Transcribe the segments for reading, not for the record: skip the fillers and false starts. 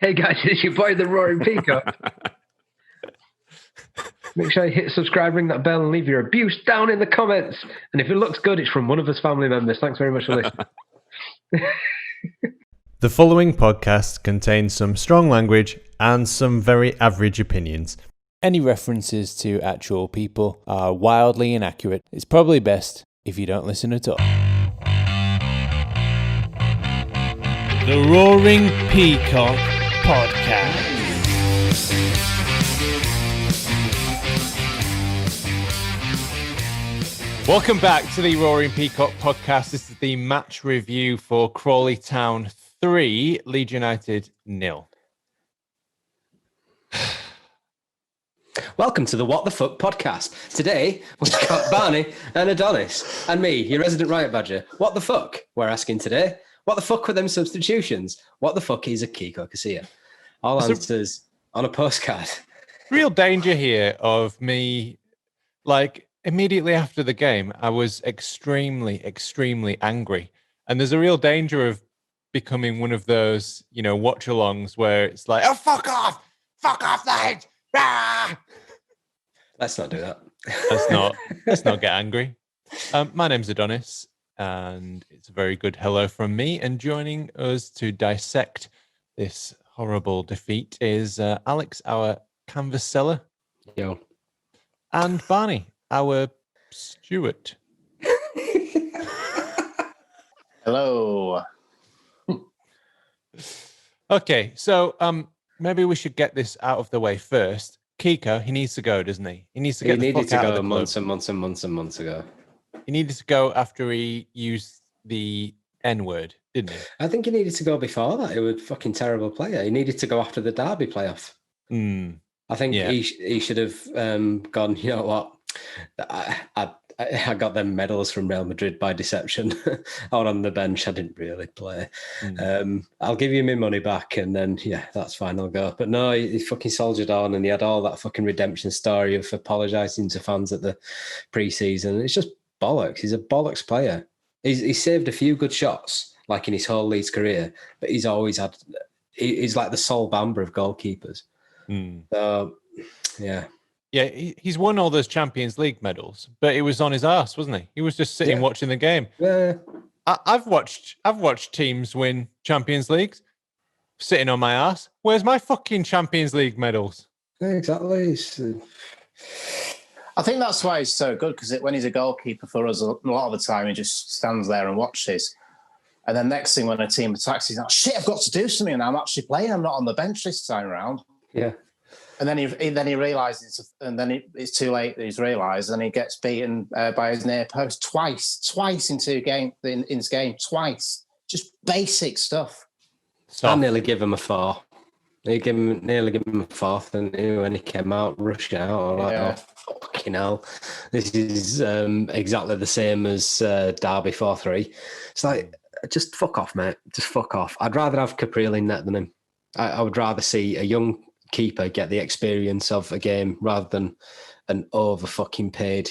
Hey guys, it's your boy, the Roaring Peacock. Make sure you hit subscribe, ring that bell, and leave your abuse down in the comments. And if it looks good, it's from one of us family members. Thanks very much for listening. The following podcast contains some strong language and some very average opinions. Any references to actual people are wildly inaccurate. It's probably best if you don't listen at all. The Roaring Peacock Podcast. Welcome back to the Roaring Peacock Podcast. This is the match review for Crawley Town 3, Leeds United 0. Welcome to the What the Fuck podcast. Today, we've got Barney and Adonis and me, your resident riot badger. What the fuck? We're asking today. What the fuck were them substitutions? What the fuck is a Kiko Casilla? All answers on a postcard. Real danger here of me, immediately after the game, I was extremely angry. And there's a real danger of becoming one of those, watch-alongs where it's like, oh, fuck off, Leeds. Ah! Let's not do that. Let's not get angry. My name's Adonis, and it's a very good hello from me. And joining us to dissect this horrible defeat is Alex, our canvas seller. Yo. And Barney, our Stuart. Hello. Okay, so maybe we should get this out of the way first. Kiko, he needs to go, doesn't he? He needs to get the fuck out of the club. months and months ago. He needed to go after he used the N-word, didn't he? I think he needed to go before that. He was a fucking terrible player. He needed to go after the Derby playoff. I think he should have gone, you know what? I got them medals from Real Madrid by deception. Out on the bench, I didn't really play. I'll give you my money back, and then that's fine. I'll go. But no, he fucking soldiered on, and he had all that fucking redemption story of apologising to fans at the pre-season. It's just bollocks. He's a bollocks player. He's saved a few good shots, like in his whole Leeds career, but he's always had. He's like the Sol Bamba of goalkeepers. So yeah. Yeah, he's won all those Champions League medals, but he was on his arse, wasn't he? He was just sitting watching the game. Yeah. I've watched teams win Champions Leagues, sitting on my arse. Where's my fucking Champions League medals? Yeah, exactly. I think that's why he's so good, because when he's a goalkeeper for us, a lot of the time he just stands there and watches. And then next thing when a team attacks, he's like, shit, I've got to do something, and I'm actually playing. I'm not on the bench this time around. Yeah. And then he realises, and then it's too late. He's realised, and he gets beaten by his near post twice in his game, twice. Just basic stuff. I nearly give him a 4. Nearly give him a 4th, and when he came out, rushed out. Oh, fucking hell! This is exactly the same as Derby 4-3. It's like, just fuck off, mate. Just fuck off. I'd rather have Caprile in net than him. I would rather see a young keeper get the experience of a game rather than an over fucking paid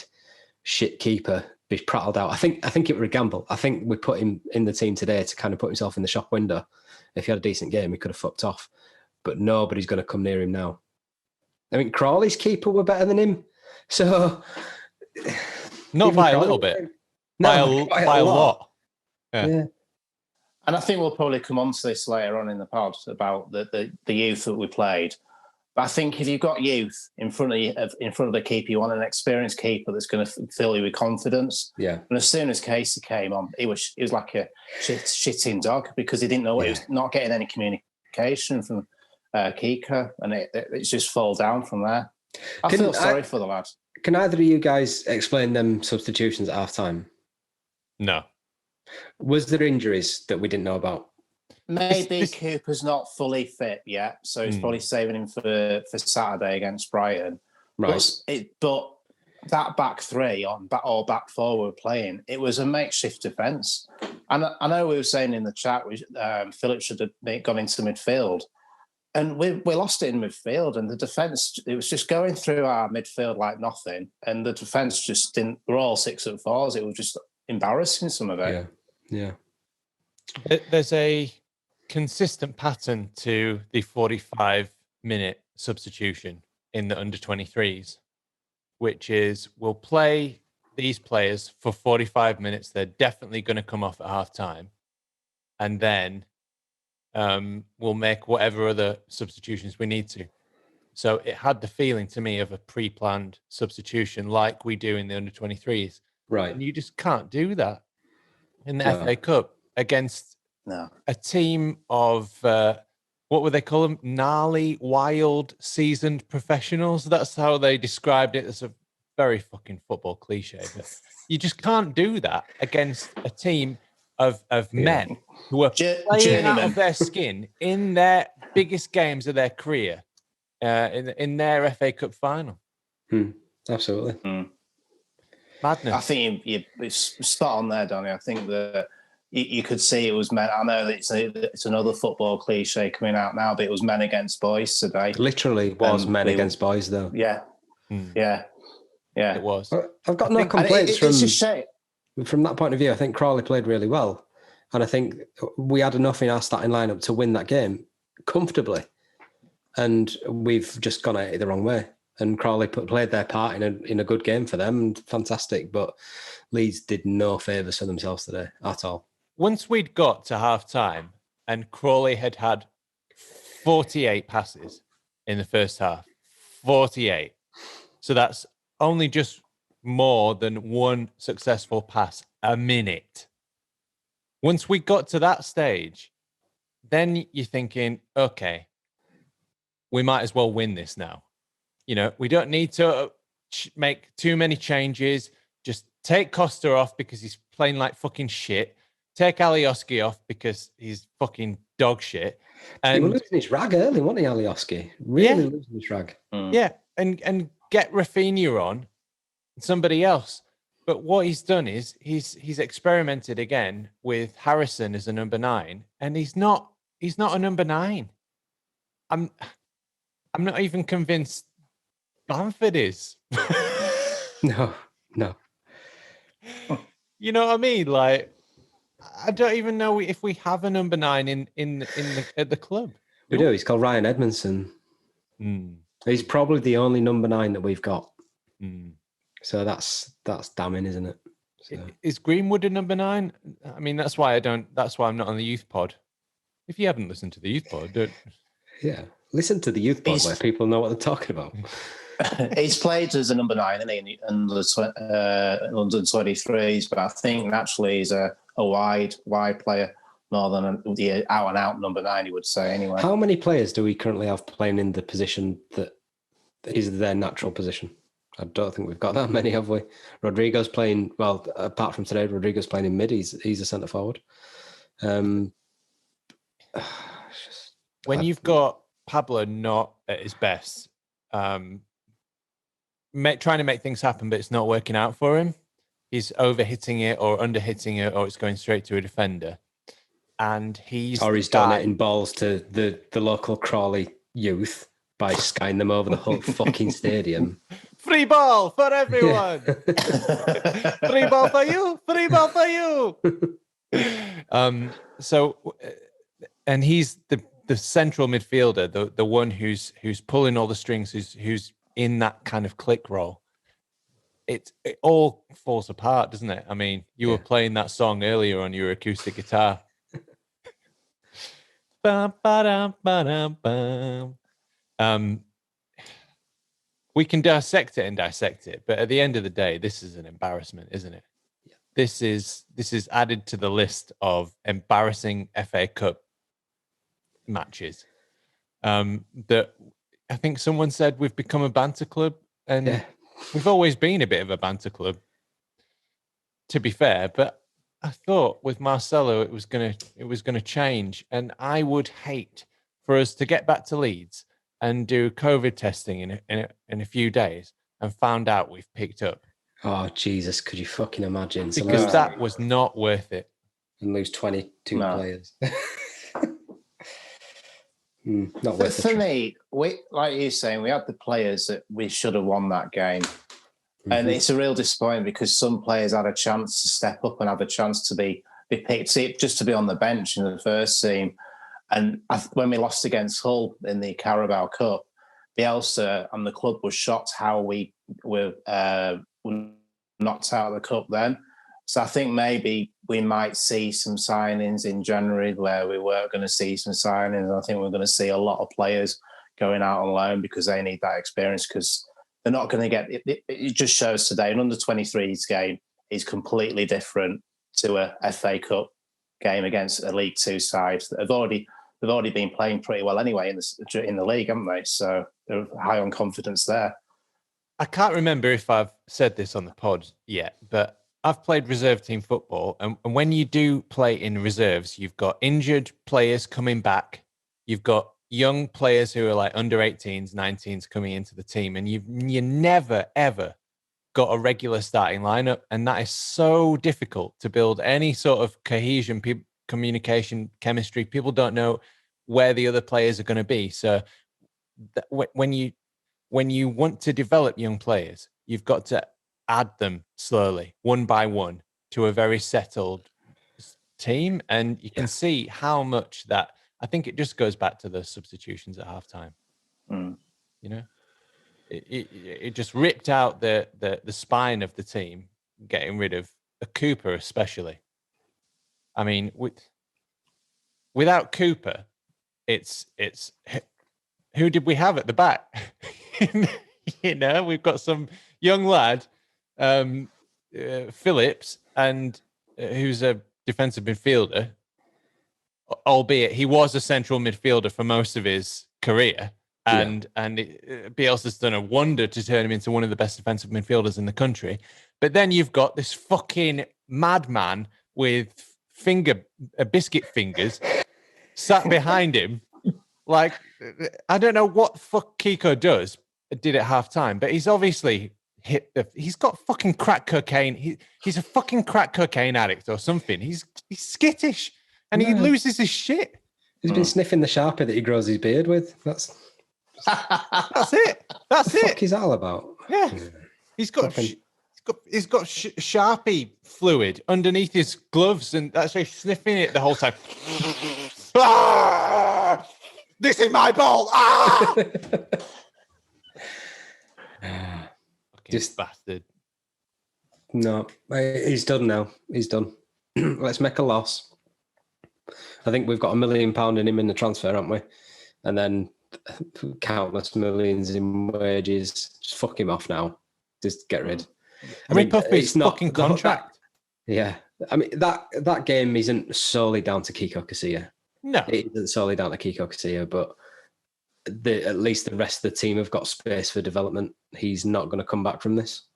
shit keeper be prattled out. I think it was a gamble. I think we put him in the team today to kind of put himself in the shop window. If he had a decent game, he could have fucked off. But nobody's going to come near him now. I mean, Crawley's keeper were better than him. So not by a little bit. By a lot. Yeah. And I think we'll probably come on to this later on in the pod about the youth that we played. But I think if you've got youth in front of the keeper, you want an experienced keeper that's going to fill you with confidence. Yeah. And as soon as Casey came on, he was like a shitting dog, because he didn't know he was not getting any communication from Kiko, and it's just fall down from there. I feel sorry for the lad. Can either of you guys explain them substitutions at half time? No. Was there injuries that we didn't know about? Maybe Cooper's not fully fit yet, so he's probably saving him for Saturday against Brighton. Right. But that back three or back four we were playing, it was a makeshift defence. And I know we were saying in the chat, Philip should have gone into midfield. And we lost it in midfield, and the defence, it was just going through our midfield like nothing. And the defence just didn't, we're all 6'4s. It was just embarrassing, some of it. Yeah. There's a consistent pattern to the 45-minute substitution in the under-23s, which is we'll play these players for 45 minutes. They're definitely going to come off at half-time. And then we'll make whatever other substitutions we need to. So it had the feeling to me of a pre-planned substitution like we do in the under-23s. Right. And you just can't do that in the FA Cup against a team of, what would they call them? Gnarly, wild, seasoned professionals. That's how they described it. It's a very fucking football cliche. But you just can't do that against a team of men who are playing out of their skin in their biggest games of their career. In their FA Cup final. Absolutely. Madness. I think it's spot on there, Donny. I think that you could see it was men. I know that it's another football cliche coming out now, but it was men against boys today. Literally was men against boys, though. Yeah. Yeah. It was. I've got no complaints it's a shame. From that point of view. I think Crawley played really well. And I think we had enough in our starting lineup to win that game comfortably. And we've just gone at it the wrong way. And Crawley played their part in a good game for them, and fantastic. But Leeds did no favours for themselves today at all. Once we'd got to half-time and Crawley had 48 passes in the first half, 48. So that's only just more than one successful pass a minute. Once we got to that stage, then you're thinking, okay, we might as well win this now. You know, we don't need to make too many changes. Just take Costa off because he's playing like fucking shit. Take Alioski off because he's fucking dog shit. And he was losing his rag early, wasn't he, Alioski? Really losing his rag. Yeah, and get Rafinha on, somebody else. But what he's done is he's experimented again with Harrison as a number 9, and he's not a number 9. I'm not even convinced Bamford is. No. You know what I mean? Like, I don't even know if we have a number 9 at the club. We do. He's called Ryan Edmondson. He's probably the only number 9 that we've got. So that's damning, isn't it? So. Is Greenwood a number 9? I mean, that's why I'm not on the youth pod. If you haven't listened to the youth pod, listen to the youth pod where people know what they're talking about. He's played as a number 9, isn't he, in the London 23s, but I think naturally he's a wide player more than the out-and-out number 9, you would say, anyway. How many players do we currently have playing in the position that is their natural position? I don't think we've got that many, have we? Rodrigo's playing, well, apart from today, Rodrigo's playing in mid. He's a centre-forward. When you've got Pablo not at his best, trying to make things happen, but it's not working out for him. He's over-hitting it or under-hitting it, or it's going straight to a defender. And he's donating balls to the local Crawley youth by skying them over the whole fucking stadium. Free ball for everyone. Free ball for you. Free ball for you. And he's the central midfielder, the one who's pulling all the strings, who's in that kind of click role. It all falls apart, doesn't it? I mean, you were playing that song earlier on your acoustic guitar. Bum, ba-dum, ba-dum, bum. We can dissect it, but at the end of the day, this is an embarrassment, isn't it? Yeah. This is added to the list of embarrassing FA Cup matches. That I think someone said we've become a banter club, and we've always been a bit of a banter club, to be fair. But I thought with Marcelo it was gonna change, and I would hate for us to get back to Leeds and do COVID testing in a few days and found out we've picked up. Oh Jesus! Could you fucking imagine? Because that was not worth it. And lose 22 players. Not worth it. For me, like you're saying, we had the players that we should have won that game. And it's a real disappointment because some players had a chance to step up and have a chance to be picked, just to be on the bench in the first team. And when we lost against Hull in the Carabao Cup, Bielsa and the club was shocked how we were knocked out of the cup then. So I think maybe we might see some signings in January where we were going to see some signings. I think we're going to see a lot of players going out on loan because they need that experience, because they're not going to get it. It just shows today an under-23s game is completely different to a FA Cup game against a League Two side that they've already been playing pretty well anyway in the league, haven't they? So they're high on confidence there. I can't remember if I've said this on the pod yet, but I've played reserve team football, and when you do play in reserves, you've got injured players coming back, you've got young players who are like under 18s, 19s coming into the team, and you never ever got a regular starting lineup, and that is so difficult to build any sort of cohesion, communication, chemistry. People don't know where the other players are going to be. So when you want to develop young players, you've got to add them slowly, one by one, to a very settled team. And you can see how much that, I think it just goes back to the substitutions at halftime. You know, it just ripped out the spine of the team, getting rid of a Cooper especially. I mean, without Cooper, it's who did we have at the back? You know, we've got some young lad, Phillips, and who's a defensive midfielder, albeit he was a central midfielder for most of his career. And Bielsa's done a wonder to turn him into one of the best defensive midfielders in the country. But then you've got this fucking madman with biscuit fingers sat behind him. Like, I don't know what the fuck Kiko did at halftime, but he's obviously he's got fucking crack cocaine. He's a fucking crack cocaine addict or something. He's skittish and he loses his shit. He's been sniffing the Sharpie that he grows his beard with. That's it. That's it. What is that all about? Yeah. He's got Sharpie fluid underneath his gloves, and that's why he's sniffing it the whole time. Ah! This is my ball. Ah! Just bastard. No, he's done now. He's done. Let's make a loss. I think we've got £1 million in him in the transfer, haven't we? And then countless millions in wages. Just fuck him off now. Just get rid. Rip off his fucking contract. Yeah. I mean, that game isn't solely down to Kiko Casilla. No. It isn't solely down to Kiko Casilla, but at least the rest of the team have got space for development. He's not going to come back from this.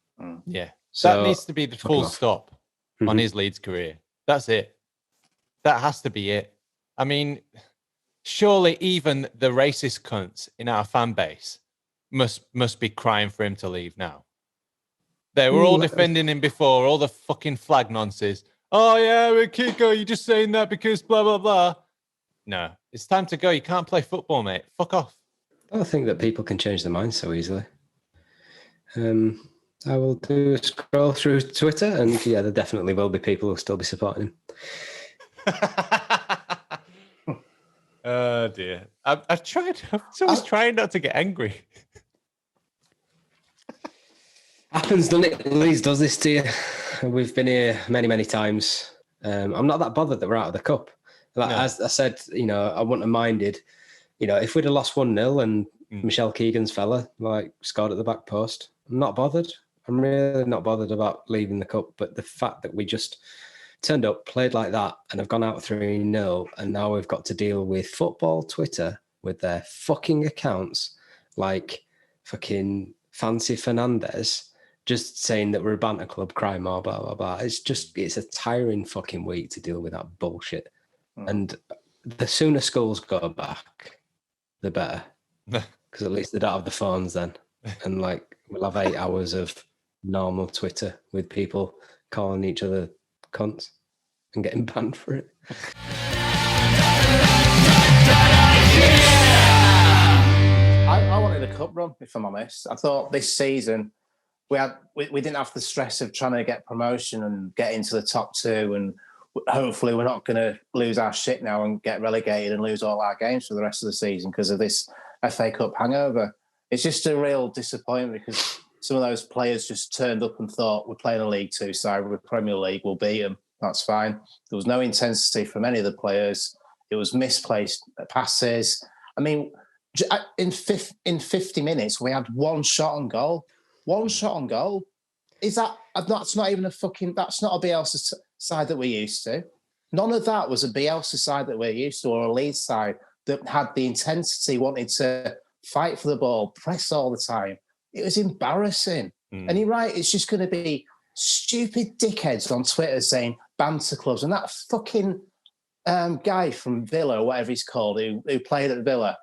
Yeah. So that needs to be the full stop on his Leeds career. That's it. That has to be it. I mean, surely even the racist cunts in our fan base must be crying for him to leave now. They were all defending him before, all the fucking flag nonsense. Oh, yeah, we're Kiko, you're just saying that because blah, blah, blah. No, it's time to go. You can't play football, mate. Fuck off. I don't think that people can change their minds so easily. I will do a scroll through Twitter, and yeah, there definitely will be people who'll still be supporting him. Oh, dear. I've tried. I'm always trying not to get angry. Happens, doesn't it? Leeds does this to you. We've been here many, many times. I'm not that bothered that we're out of the cup. Like, no. As I said, you know, I wouldn't have minded, you know, if we'd have lost 1-0 and Michelle Keegan's fella scored at the back post. I'm not bothered. I'm really not bothered about leaving the cup. But the fact that we just turned up, played like that, and have gone out 3-0, and now we've got to deal with football Twitter with their fucking accounts like fucking Fancy Fernandez just saying that we're a banter club, cry more, blah, blah, blah. It's a tiring fucking week to deal with that bullshit. And the sooner schools go back, the better. Because at least they don't have the phones then. And like, we'll have 8 hours of normal Twitter with people calling each other cunts and getting banned for it. I wanted a cup run, if I'm honest. I thought this season we didn't have the stress of trying to get promotion and get into the top 2, and hopefully we're not going to lose our shit now and get relegated and lose all our games for the rest of the season because of this FA Cup hangover. It's just a real disappointment because some of those players just turned up and thought, we're playing a League Two side, we're Premier League, we'll beat them. That's fine. There was no intensity from any of the players. It was misplaced passes. I mean, in 50 minutes, we had one shot on goal. One shot on goal. That's not even that's not a Bielsa side that we're used to. None of that was a Bielsa side that we're used to, or a Leeds side that had the intensity, wanted to fight for the ball, press all the time. It was embarrassing. And you're right, it's just going to be stupid dickheads on Twitter saying banter clubs. And that fucking guy from Villa, or whatever he's called, who played at Villa.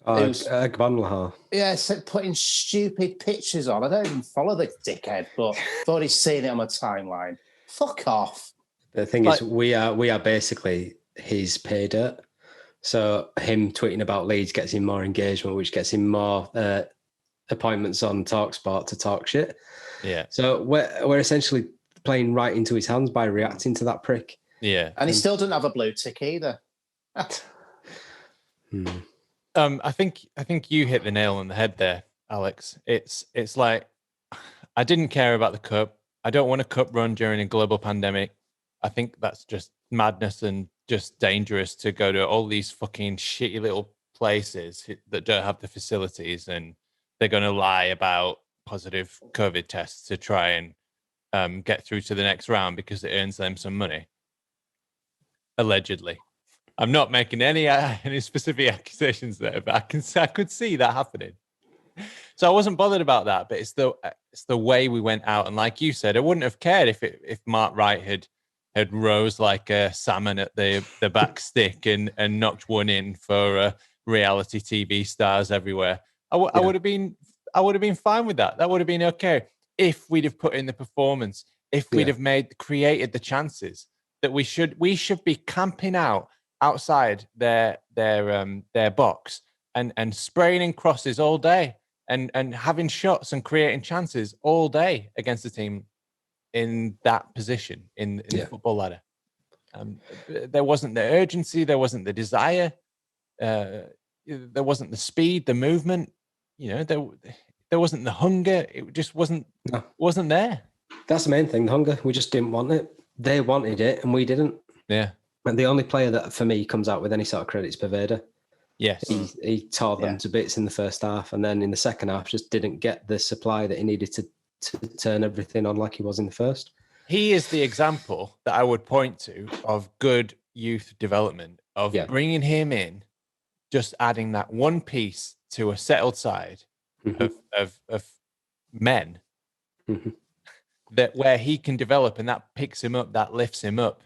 Gbonlaha. Yeah, putting stupid pictures on. I don't even follow the dickhead, but thought he's seen it on my timeline. Fuck off. The thing is, we are basically his pay dirt. So him tweeting about Leeds gets him more engagement, which gets him more appointments on TalkSport to talk shit. Yeah. So we're essentially playing right into his hands by reacting to that prick. Yeah. And he still doesn't have a blue tick either. I think you hit the nail on the head there, Alex. It's like, I didn't care about the cup. I don't want a cup run during a global pandemic. I think that's just madness and just dangerous to go to all these fucking shitty little places that don't have the facilities, and they're going to lie about positive COVID tests to try and get through to the next round because it earns them some money. Allegedly. I'm not making any specific accusations there, but I could see that happening. So I wasn't bothered about that, but it's the way we went out. And like you said, I wouldn't have cared if Mark Wright had rose like a salmon at the back stick and knocked one in for reality TV stars everywhere. I would have been fine with that. That would have been okay if we'd have put in the performance, if we'd have created the chances that we should be camping outside their box and spraying in crosses all day and having shots and creating chances all day against the team in that position in the football ladder. There wasn't the urgency, there wasn't the desire, there wasn't the speed, the movement. There wasn't the hunger. It just wasn't there. That's the main thing, the hunger. We just didn't want it. They wanted it and we didn't. Yeah. And the only player that, for me, comes out with any sort of credit is Poveda. Yes. He tore them to bits in the first half, and then in the second half just didn't get the supply that he needed to turn everything on like he was in the first. He is the example that I would point to of good youth development, of bringing him in, just adding that one piece to a settled side of men that where he can develop, and that picks him up, that lifts him up.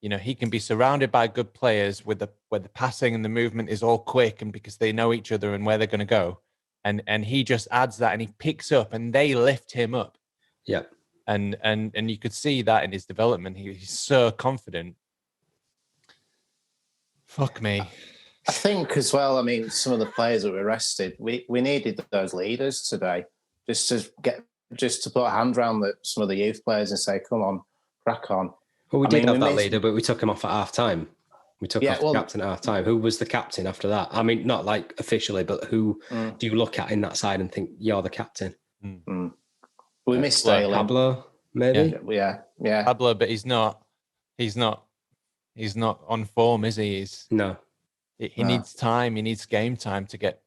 He can be surrounded by good players where the passing and the movement is all quick, and because they know each other and where they're going to go. And he just adds that, and he picks up, and they lift him up. Yeah. And you could see that in his development. He's so confident. Fuck me. I think as well, I mean, some of the players that were rested, we needed those leaders today just to put a hand around some of the youth players and say, come on, crack on. Well, we did have that leader, but we took him off at half time. We took off the captain at half time. Who was the captain after that? I mean, not like officially, but who do you look at in that side and think you're the captain? We missed Dale. Pablo, maybe? Yeah. Pablo, but he's not on form, is he? He needs time. He needs game time to get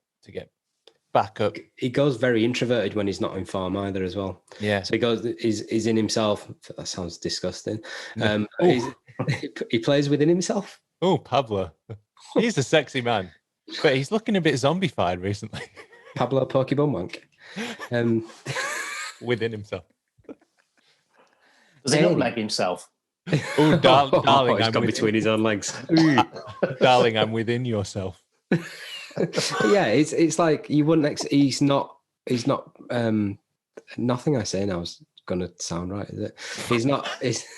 back up. He goes very introverted when he's not in form either as well. Yeah. So he's in himself. That sounds disgusting. He plays within himself. Oh, Pablo. He's a sexy man, but he's looking a bit zombified recently. Pablo Pokeball Wank. Within himself. Does he not leg himself? Oh, darling, he's got between his own legs. Darling, I'm within yourself. Yeah, it's like you wouldn't. He's not. Nothing I say now is going to sound right, is it?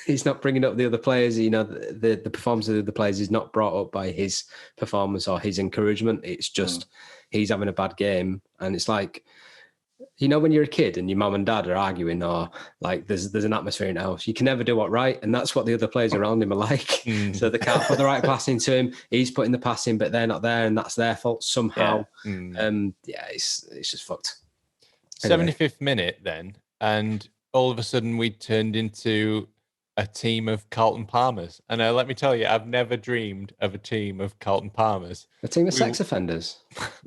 He's not bringing up the other players. The performance of the other players is not brought up by his performance or his encouragement. It's just he's having a bad game, and it's like You know, when you're a kid and your mum and dad are arguing, or like there's an atmosphere in the house, you can never do what right, and that's what the other players around him are like. So they can't put the right pass into him. He's putting the pass in, but they're not there, and that's their fault somehow. It's just fucked. Anyway. 75th minute then, and all of a sudden we turned into a team of Carlton Palmers. And let me tell you, I've never dreamed of a team of Carlton Palmers. A team of sex offenders.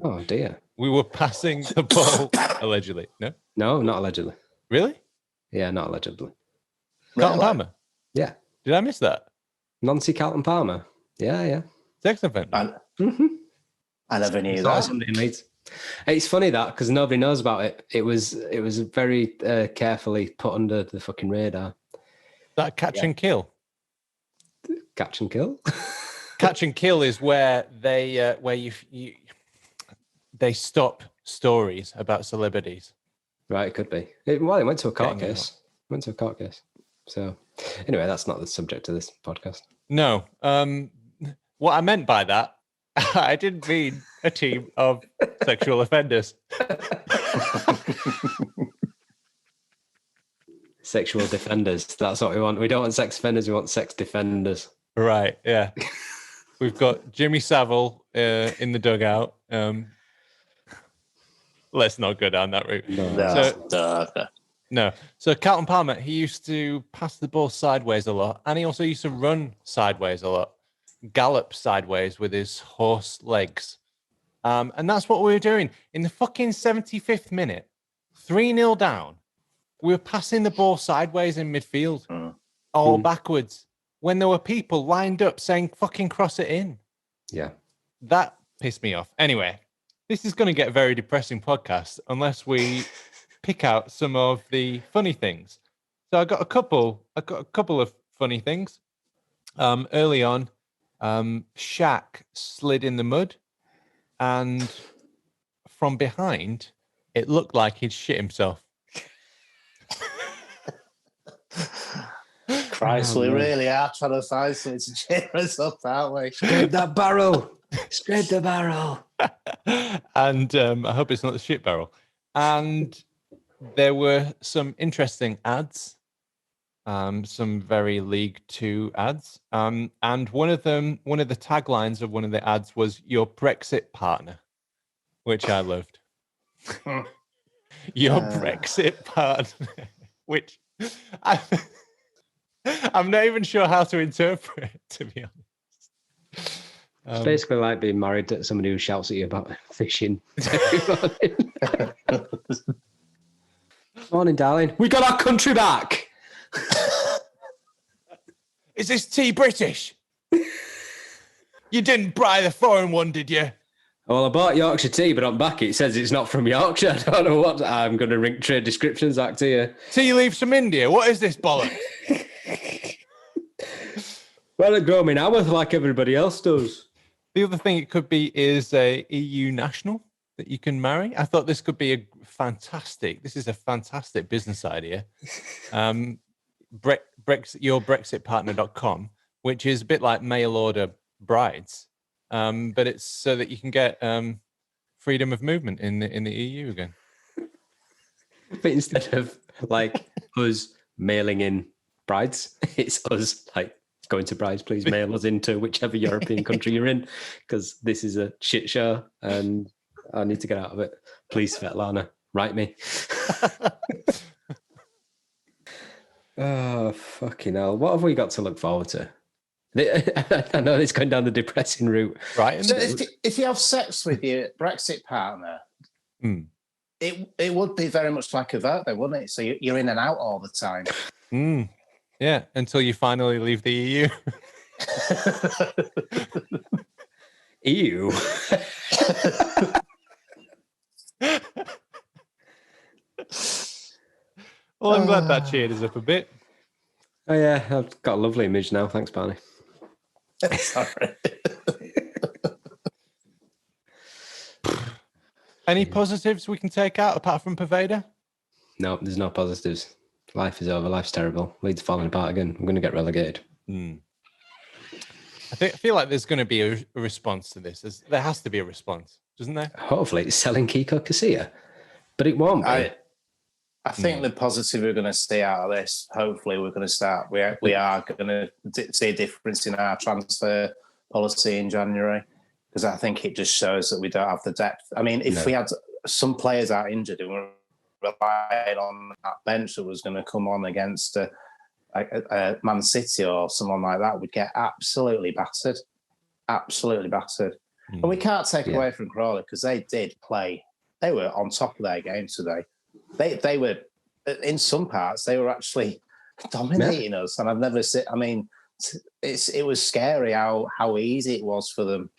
Oh dear. We were passing the ball allegedly. No, not allegedly. Really? Yeah, not allegedly. Carlton Palmer. Yeah. Did I miss that? Nancy Carlton Palmer. Yeah. Sex offender. I never knew that. It's funny that because nobody knows about it. It was very carefully put under the fucking radar. That catch and kill. Catch and kill. Catch and kill is where they they stop stories about celebrities. Right, it could be. It went to a court case. So anyway, that's not the subject of this podcast. No. What I meant by that, I didn't mean a team of sexual offenders. Sexual defenders. That's what we want. We don't want sex offenders. We want sex defenders. Right. Yeah. We've got Jimmy Savile in the dugout. Let's not go down that route. No. So Carlton Palmer, he used to pass the ball sideways a lot, and he also used to run sideways a lot, gallop sideways with his horse legs. And that's what we were doing in the fucking 75th minute, 3-0 down. We were passing the ball sideways in midfield, all backwards, when there were people lined up saying, fucking cross it in. Yeah. That pissed me off. Anyway, this is going to get a very depressing podcast unless we pick out some of the funny things. So I got a couple of funny things. Early on, Shaq slid in the mud, and from behind, it looked like he'd shit himself. Christ, we really are trying to find something to cheer us up, aren't we? Scrape that barrel. Scrape the barrel. And I hope it's not the shit barrel. And there were some interesting ads, some very League Two ads. And one of the taglines of one of the ads was "Your Brexit partner," which I loved. Your Brexit partner, which I'm not even sure how to interpret it, to be honest. It's basically like being married to somebody who shouts at you about fishing. Morning, darling. We got our country back. Is this tea British? You didn't buy the foreign one, did you? Well, I bought Yorkshire tea, but on back it says it's not from Yorkshire. I don't know what. I'm going to ring Trade Descriptions Act to you. Tea leaves from India. What is this bollocks? Well, it grow me now like everybody else does. The other thing it could be is a EU national that you can marry. I thought this could be a fantastic business idea. Yourbrexitpartner.com, which is a bit like mail order brides, but it's so that you can get freedom of movement in the EU again. But instead of like us mailing in brides, it's us like going to brides, please mail us into whichever European country you're in, because this is a shit show and I need to get out of it. Please, Svetlana, write me. Oh, fucking hell. What have we got to look forward to? I know it's going down the depressing route. Right. So if you have sex with your Brexit partner, it would be very much like a vote, though, wouldn't it? So you're in and out all the time. Yeah, until you finally leave the EU. EU. Well, I'm glad that cheered us up a bit. Oh, yeah, I've got a lovely image now. Thanks, Barney. Sorry. Any positives we can take out apart from Poveda? No, there's no positives. Life is over. Life's terrible. Leeds falling apart again. I'm going to get relegated. I feel like there's going to be a response to this. There has to be a response, doesn't there? Hopefully, it's selling Kiko Casilla. but it won't be. I think the positive we're going to see out of this, hopefully we're going to start, we are going to see a difference in our transfer policy in January, because I think it just shows that we don't have the depth. I mean, if we had some players out injured and we're relying on that bench that was going to come on against a Man City or someone like that, we'd get absolutely battered. Absolutely battered. And we can't take away from Crawley, because they did play. They were on top of their game today. They were, in some parts, they were actually dominating us. And I've never seen, I mean, it was scary how easy it was for them.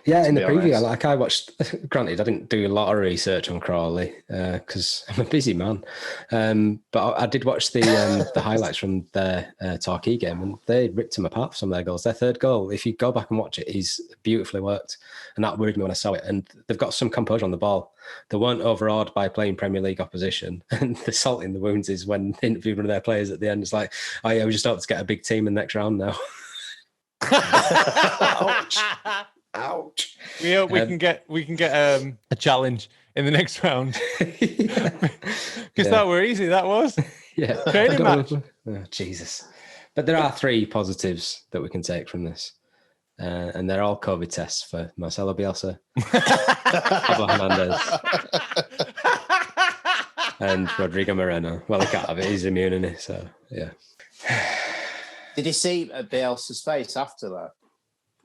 Yeah, in the preview, like I watched, granted, I didn't do a lot of research on Crawley because I'm a busy man. But I did watch the highlights from their Torquay game, and they ripped them apart for some of their goals. Their third goal, if you go back and watch it, is beautifully worked. And that worried me when I saw it. And they've got some composure on the ball. They weren't overawed by playing Premier League opposition. And the salt in the wounds is when they interviewed one of their players at the end. It's like, oh yeah, we just hope to get a big team in the next round now. Ouch. Ouch. We hope we can get a challenge in the next round. Because that were easy, that was. Yeah. Training match. Oh, Jesus. But there are 3 positives that we can take from this. And they're all COVID tests for Marcelo Bielsa, Pablo Hernandez, and Rodrigo Moreno. Well, he can't have it. He's immune, isn't he? So, yeah. Did you see Bielsa's face after that?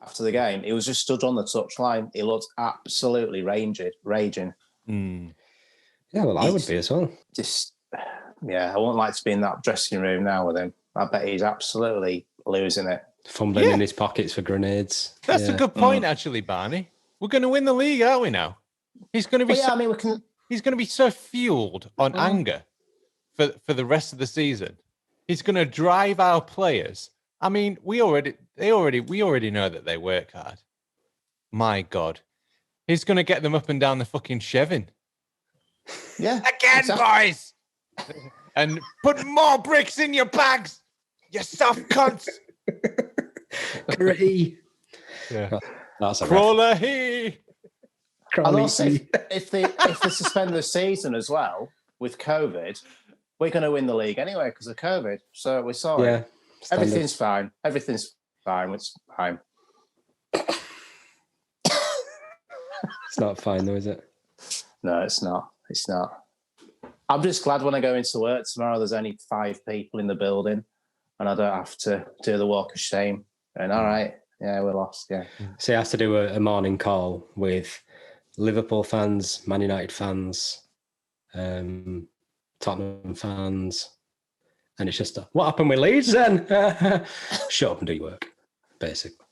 After the game, he was just stood on the touchline. He looked absolutely raging. Yeah, well, I would be as well. Just, I wouldn't like to be in that dressing room now with him. I bet he's absolutely losing it. Fumbling in his pockets for grenades. That's a good point, actually, Barney. We're going to win the league, aren't we now? He's going to be. He's going to be so fueled on anger for the rest of the season. He's going to drive our players. I mean, we already know that they work hard. My God, he's going to get them up and down the fucking Chevin. Yeah, again, boys, and put more bricks in your bags, you soft cunts. Crawley. Yeah, that's a Crawley. And also, if they suspend the season as well with COVID, we're going to win the league anyway because of COVID. So we're sorry. Yeah, everything's fine. Everything's fine. It's fine. It's not fine though, is it? No, it's not. It's not. I'm just glad when I go into work tomorrow, there's only 5 people in the building and I don't have to do the walk of shame. And all right, yeah, we're lost, yeah. So you have to do a morning call with Liverpool fans, Man United fans, Tottenham fans, and it's just, what happened with Leeds then? Shut up and do your work, basically.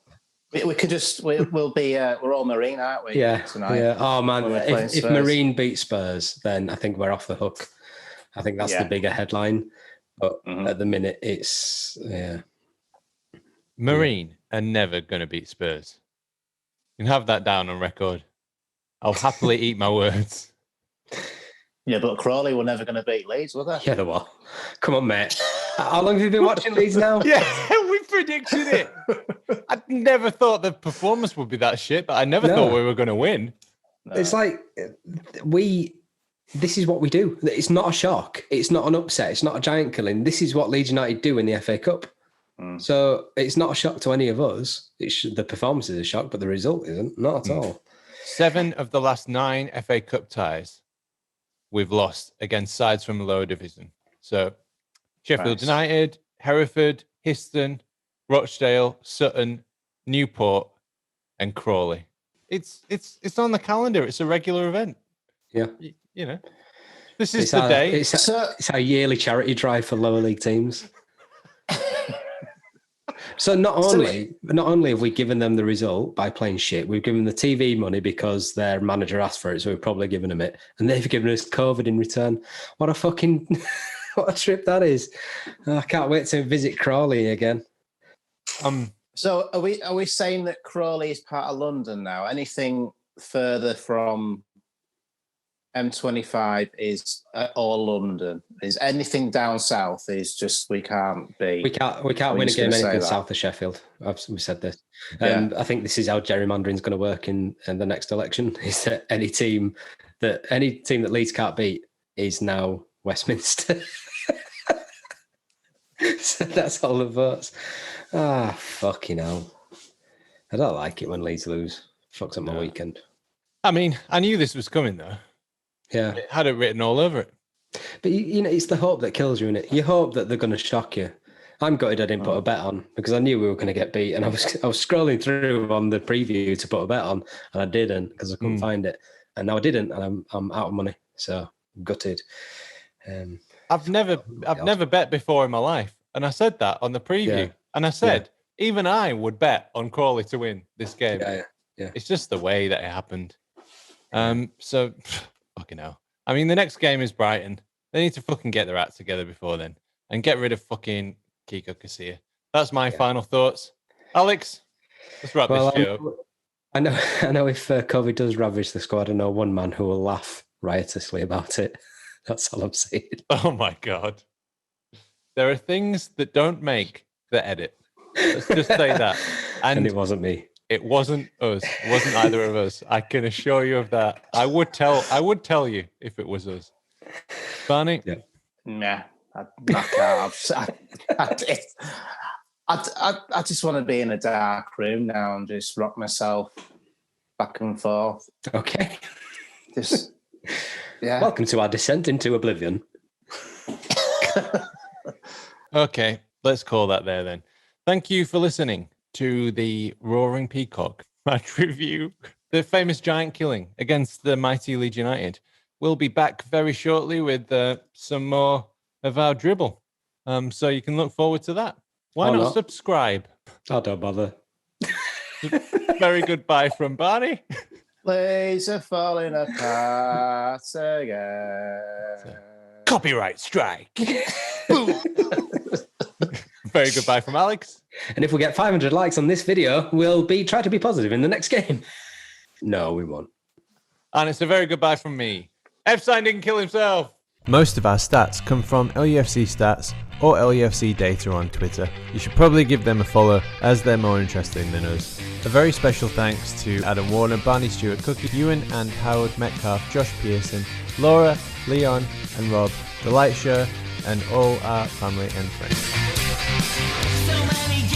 We could just, we'll be, we're all Marine, aren't we? Yeah, tonight. Yeah. Oh man, if Marine beat Spurs, then I think we're off the hook. I think that's the bigger headline. But at the minute, it's, Marine are never going to beat Spurs. You can have that down on record. I'll happily eat my words. Yeah, but Crawley were never going to beat Leeds, were they? Yeah, they were. Come on, mate. How long have you been watching Leeds now? Yeah, we predicted it. I never thought the performance would be that shit, but I never thought we were going to win. No. It's like, this is what we do. It's not a shock. It's not an upset. It's not a giant killing. This is what Leeds United do in the FA Cup. So it's not a shock to any of us. The performance is a shock, but the result isn't. Not at all. 7 of the last 9 FA Cup ties we've lost against sides from the lower division. So Sheffield United, Hereford, Histon, Rochdale, Sutton, Newport, and Crawley. It's on the calendar. It's a regular event. Yeah. You know, this is the day. It's our yearly charity drive for lower league teams. So not only have we given them the result by playing shit, we've given them the TV money because their manager asked for it, so we've probably given them it, and they've given us COVID in return. What a fucking what a trip that is! I can't wait to visit Crawley again. So are we saying that Crawley is part of London now? Anything further from M25 is all London. Is anything down south is just we can't be. We can't win a game anything south of Sheffield. We said this. I think this is how gerrymandering is going to work in the next election. Is that any team that Leeds can't beat is now Westminster. So that's all the votes. Fucking hell. I don't like it when Leeds lose. Fucks up my weekend. I mean, I knew this was coming though. Yeah. It had it written all over it. But, you know, it's the hope that kills you, innit? You hope that they're going to shock you. I'm gutted I didn't put a bet on because I knew we were going to get beat. And I was scrolling through on the preview to put a bet on, and I didn't because I couldn't find it. And now I didn't, and I'm out of money. So I'm gutted. I've never bet before in my life. And I said that on the preview. Yeah. And I said, even I would bet on Crawley to win this game. Yeah. It's just the way that it happened. So, fucking hell. I mean, the next game is Brighton. They need to fucking get their act together before then and get rid of fucking Kiko Casilla. That's my final thoughts. Alex, let's wrap this show. I know if COVID does ravage the squad, I know one man who will laugh riotously about it. That's all I'm saying. Oh my God. There are things that don't make the edit. Let's just say that. And it wasn't me. It wasn't us. It wasn't either of us. I can assure you of that. I would tell you if it was us. Barney? Yeah. Nah, I'd knock out. I just want to be in a dark room now and just rock myself back and forth. Okay. Just, yeah. Welcome to our descent into oblivion. Okay, let's call that there then. Thank you for listening to the Roaring Peacock match review. The famous giant killing against the mighty Leeds United. We'll be back very shortly with some more of our dribble. So you can look forward to that. Why not subscribe? Oh, don't bother. Very good bye from Barney. Leeds are falling apart again. Copyright strike. Boom. Very good bye from Alex. And if we get 500 likes on this video, we'll try to be positive in the next game. No, we won't. And it's a very good bye from me. Epstein didn't kill himself. Most of our stats come from LUFC Stats or LUFC Data on Twitter. You should probably give them a follow as they're more interesting than us. A very special thanks to Adam Warner, Barney Stuart, Cookie, Ewan and Howard Metcalf, Josh Pearson, Laura, Leon and Rob, The Light Show, and all our family and friends. So many